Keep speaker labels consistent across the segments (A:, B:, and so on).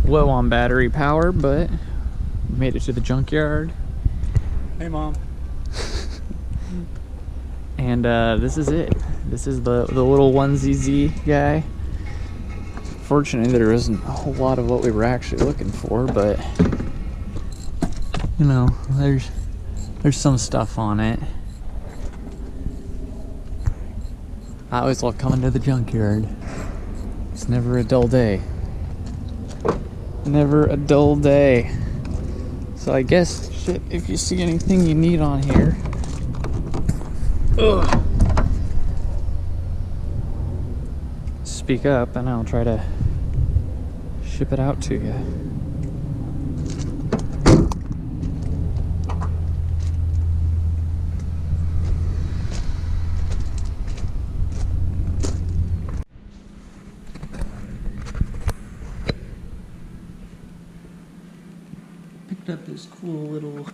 A: low on battery power, but made it to the junkyard.
B: Hey, Mom.
A: And this is it. This is the little 1ZZ guy. Fortunately, there isn't a whole lot of what we were actually looking for, but you know, there's some stuff on it. I always love coming to the junkyard. It's never a dull day. Never a dull day. So I guess, shit, if you see anything you need on here, speak up and I'll try to ship it out to you. Picked up this cool little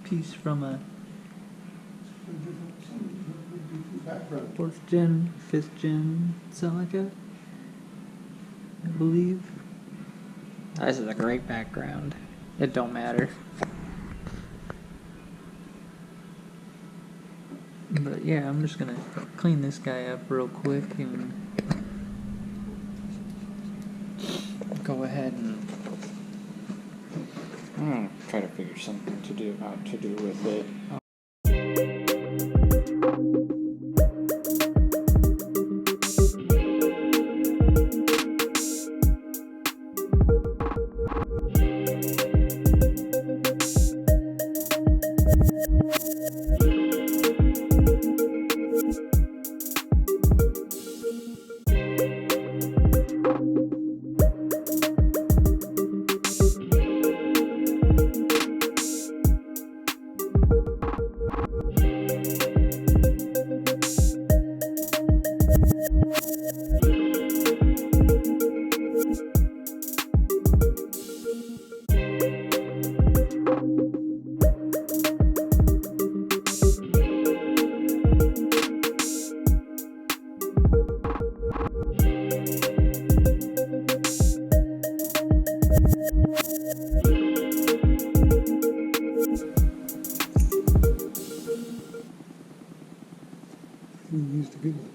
A: piece from a 4th gen, 5th gen Celica, I believe. This is a great background. It don't matter. But yeah, I'm just gonna clean this guy up real quick and go ahead and I'm gonna try to figure something to do with it.
B: Used a good one.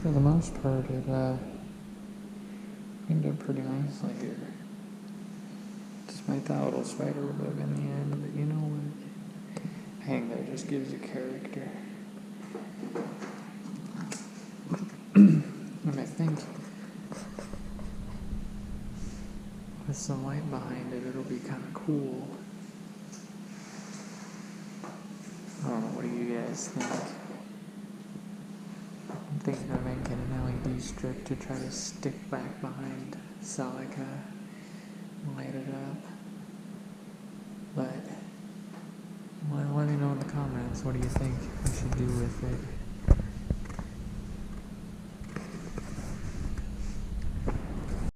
A: For the most part, it cleaned up pretty nicely here. Despite that little spider web in the end, but you know what? I think that just gives you character. And I think with some light behind it, it'll be kind of cool. I don't know, what do you guys think? I'm thinking of making an LED strip to try to stick back behind Celica and light it up. But let me know in the comments, what do you think we should do with it?